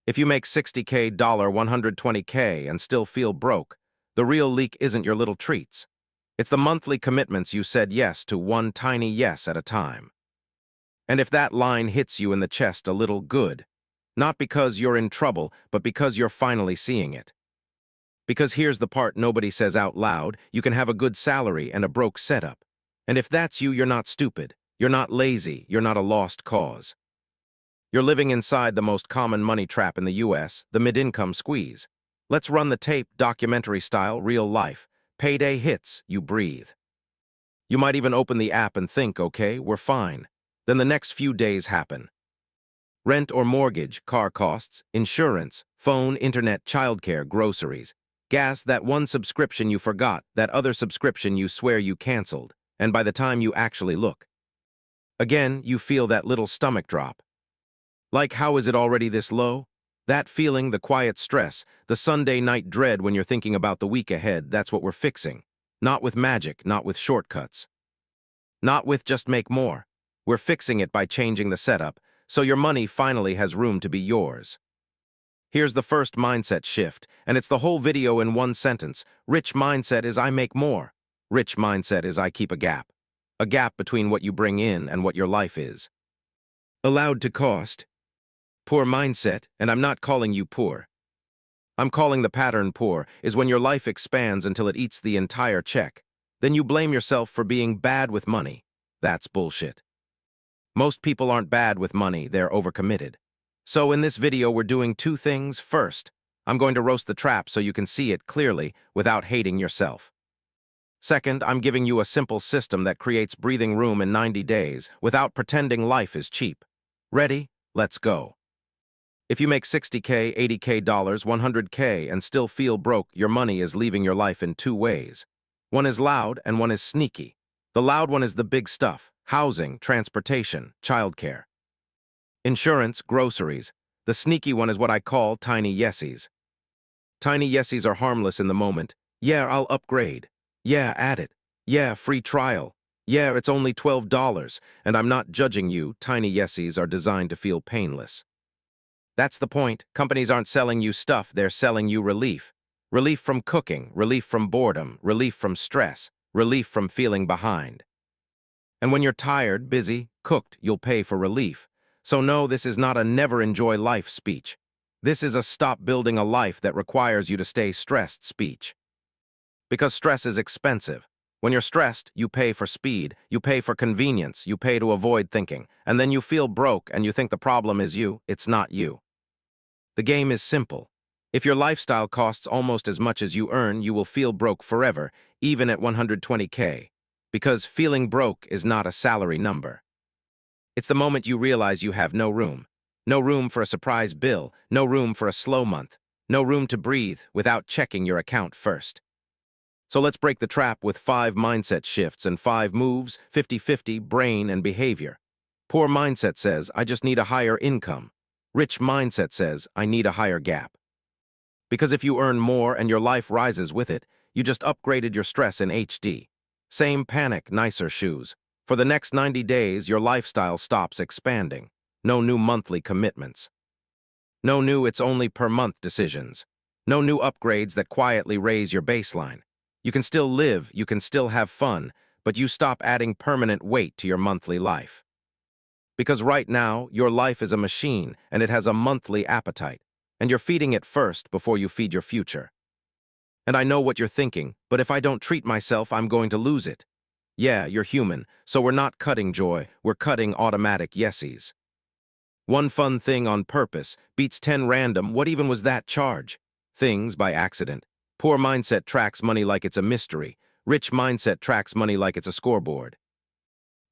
If you make 60k 120k and still feel broke, the real leak isn't your little treats. It's the monthly commitments you said yes to, one tiny yes at a time. And if that line hits you in the chest a little, good. Not because you're in trouble, but because you're finally seeing it. Because here's the part nobody says out loud: you can have a good salary and a broke setup. And if that's you, you're not stupid. You're not lazy. You're not a lost cause. You're living inside the most common money trap in the US, the mid-income squeeze. Let's run the tape, documentary style, real life. Payday hits, you breathe. You might even open the app and think, okay, we're fine. Then the next few days happen. Rent or mortgage, car costs, insurance, phone, internet, childcare, groceries, gas, that one subscription you forgot, that other subscription you swear you canceled, and by the time you actually look, again, you feel that little stomach drop. Like, how is it already this low? That feeling, the quiet stress, the Sunday night dread when you're thinking about the week ahead, that's what we're fixing. Not with magic, not with shortcuts. Not with just make more. We're fixing it by changing the setup, so your money finally has room to be yours. Here's the first mindset shift, and it's the whole video in one sentence. Rich mindset is I make more. Rich mindset is I keep a gap. A gap between what you bring in and what your life is allowed to cost. Poor mindset, and I'm not calling you poor. I'm calling the pattern poor, is when your life expands until it eats the entire check. Then you blame yourself for being bad with money. That's bullshit. Most people aren't bad with money, they're overcommitted. So in this video, we're doing two things. First, I'm going to roast the trap so you can see it clearly without hating yourself. Second, I'm giving you a simple system that creates breathing room in 90 days without pretending life is cheap. Ready? Let's go. If you make 60k, 80k dollars, 100k and still feel broke, your money is leaving your life in two ways. One is loud and one is sneaky. The loud one is the big stuff: housing, transportation, childcare, insurance, groceries. The sneaky one is what I call tiny yesies. Tiny yesies are harmless in the moment. Yeah, I'll upgrade. Yeah, add it. Yeah, free trial. Yeah, it's only $12, and I'm not judging you. Tiny yesies are designed to feel painless. That's the point. Companies aren't selling you stuff, they're selling you relief. Relief from cooking, relief from boredom, relief from stress, relief from feeling behind. And when you're tired, busy, cooked, you'll pay for relief. So no, this is not a never enjoy life speech. This is a stop building a life that requires you to stay stressed speech. Because stress is expensive. When you're stressed, you pay for speed, you pay for convenience, you pay to avoid thinking, and then you feel broke and you think the problem is you. It's not you. The game is simple. If your lifestyle costs almost as much as you earn, you will feel broke forever, even at 120k. Because feeling broke is not a salary number. It's the moment you realize you have no room. No room for a surprise bill, no room for a slow month, no room to breathe without checking your account first. So let's break the trap with 5 mindset shifts and 5 moves: 50-50, brain and behavior. Poor mindset says, I just need a higher income. Rich mindset says, I need a higher gap. Because if you earn more and your life rises with it, you just upgraded your stress in HD. Same panic, nicer shoes. For the next 90 days, your lifestyle stops expanding. No new monthly commitments. No new it's only per month decisions. No new upgrades that quietly raise your baseline. You can still live, you can still have fun, but you stop adding permanent weight to your monthly life. Because right now, your life is a machine and it has a monthly appetite, and you're feeding it first before you feed your future. And I know what you're thinking, but if I don't treat myself, I'm going to lose it. Yeah, you're human, so we're not cutting joy, we're cutting automatic yesies. One fun thing on purpose beats 10 random, what even was that charge? Things by accident. Poor mindset tracks money like it's a mystery. Rich mindset tracks money like it's a scoreboard.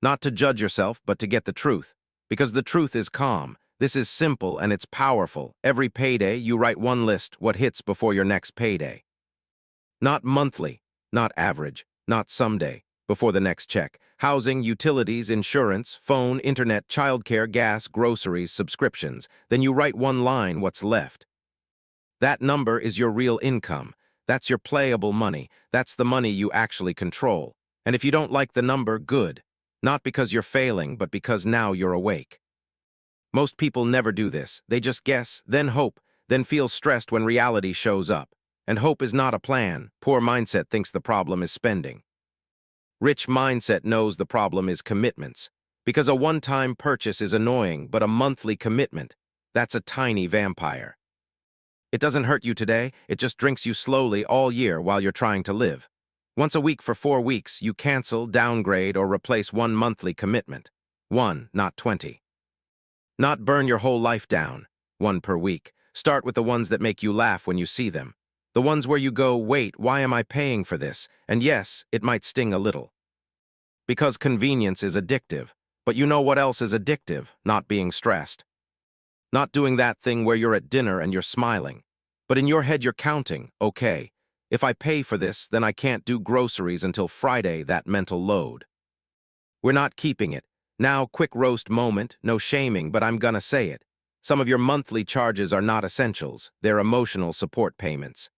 Not to judge yourself, but to get the truth. Because the truth is calm. This is simple and it's powerful. Every payday, you write one list, what hits before your next payday. Not monthly, not average, not someday, before the next check. Housing, utilities, insurance, phone, internet, childcare, gas, groceries, subscriptions. Then you write one line, what's left. That number is your real income. That's your playable money. That's the money you actually control. And if you don't like the number, good. Not because you're failing, but because now you're awake. Most people never do this. They just guess, then hope, then feel stressed when reality shows up. And hope is not a plan. Poor mindset thinks the problem is spending. Rich mindset knows the problem is commitments. Because a one-time purchase is annoying, but a monthly commitment, that's a tiny vampire. It doesn't hurt you today, it just drinks you slowly all year while you're trying to live. Once a week for 4 weeks, you cancel, downgrade, or replace one monthly commitment. 1, not 20. Not burn your whole life down. 1 per week. Start with the ones that make you laugh when you see them. The ones where you go, wait, why am I paying for this? And yes, it might sting a little. Because convenience is addictive. But you know what else is addictive? Not being stressed. Not doing that thing where you're at dinner and you're smiling. But in your head you're counting, okay, if I pay for this, then I can't do groceries until Friday, that mental load. We're not keeping it. Now, quick roast moment, no shaming, but I'm gonna say it. Some of your monthly charges are not essentials, they're emotional support payments.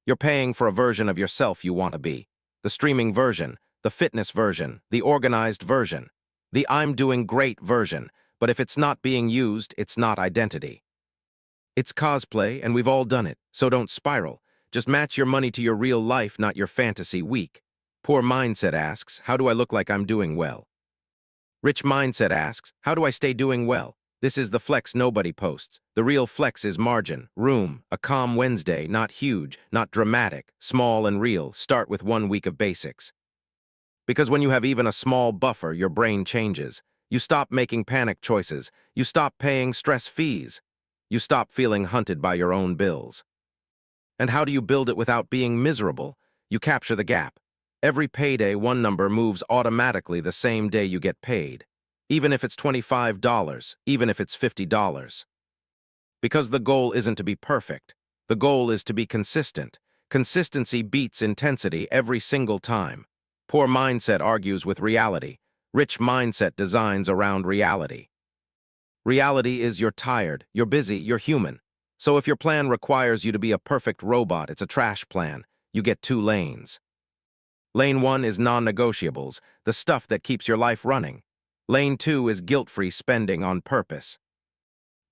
You're paying for a version of yourself you want to be. The streaming version, the fitness version, the organized version, the I'm doing great version, but if it's not being used, it's not identity. It's cosplay, and we've all done it, so don't spiral. Just match your money to your real life, not your fantasy week. Poor mindset asks, how do I look like I'm doing well? Rich mindset asks, how do I stay doing well? This is the flex nobody posts. The real flex is margin, room, a calm Wednesday, not huge, not dramatic, small and real. Start with 1 week of basics. Because when you have even a small buffer, your brain changes. You stop making panic choices. You stop paying stress fees. You stop feeling hunted by your own bills. And how do you build it without being miserable? You capture the gap. Every payday, one number moves automatically the same day you get paid. Even if it's $25, even if it's $50. Because the goal isn't to be perfect. The goal is to be consistent. Consistency beats intensity every single time. Poor mindset argues with reality. Rich mindset designs around reality. Reality is you're tired, you're busy, you're human. So if your plan requires you to be a perfect robot, it's a trash plan. You get 2 lanes. Lane 1 is non-negotiables, the stuff that keeps your life running. Lane 2 is guilt-free spending on purpose.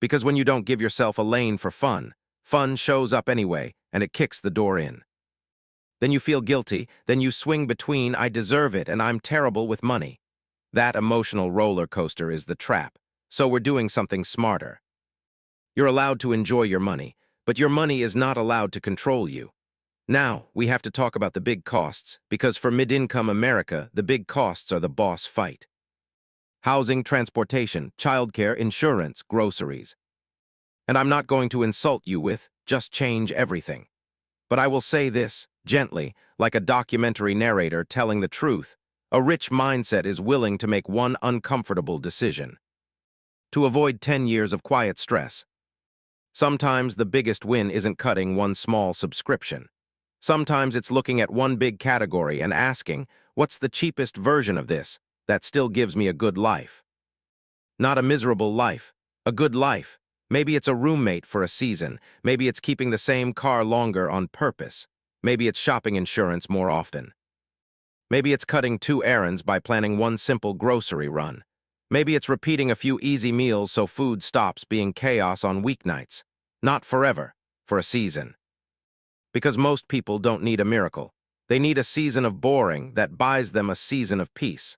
Because when you don't give yourself a lane for fun, fun shows up anyway, and it kicks the door in. Then you feel guilty, then you swing between I deserve it and I'm terrible with money. That emotional roller coaster is the trap, so we're doing something smarter. You're allowed to enjoy your money, but your money is not allowed to control you. Now, we have to talk about the big costs, because for mid-income America, the big costs are the boss fight. Housing, transportation, childcare, insurance, groceries. And I'm not going to insult you with, just change everything. But I will say this, gently, like a documentary narrator telling the truth. A rich mindset is willing to make one uncomfortable decision. To avoid 10 years of quiet stress. Sometimes the biggest win isn't cutting one small subscription. Sometimes it's looking at one big category and asking, what's the cheapest version of this that still gives me a good life? Not a miserable life, a good life. Maybe it's a roommate for a season. Maybe it's keeping the same car longer on purpose. Maybe it's shopping insurance more often. Maybe it's cutting 2 errands by planning one simple grocery run. Maybe it's repeating a few easy meals so food stops being chaos on weeknights. Not forever, for a season. Because most people don't need a miracle. They need a season of boring that buys them a season of peace.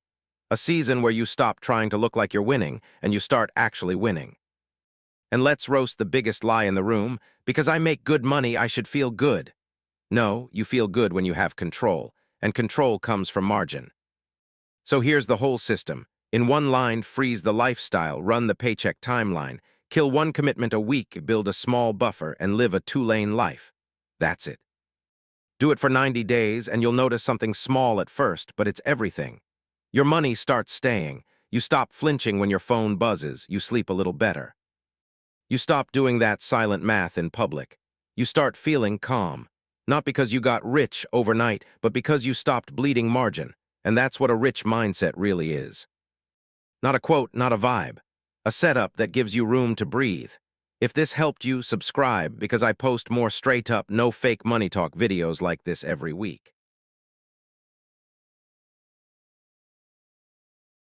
A season where you stop trying to look like you're winning and you start actually winning. And let's roast the biggest lie in the room, because I make good money, I should feel good. No, you feel good when you have control, and control comes from margin. So here's the whole system. In one line, freeze the lifestyle, run the paycheck timeline, kill one commitment a week, build a small buffer, and live a 2-lane life. That's it. Do it for 90 days, and you'll notice something small at first, but it's everything. Your money starts staying. You stop flinching when your phone buzzes. You sleep a little better. You stop doing that silent math in public. You start feeling calm. Not because you got rich overnight, but because you stopped bleeding margin. And that's what a rich mindset really is. Not a quote, not a vibe. A setup that gives you room to breathe. If this helped you, subscribe, because I post more straight-up, no-fake money talk videos like this every week.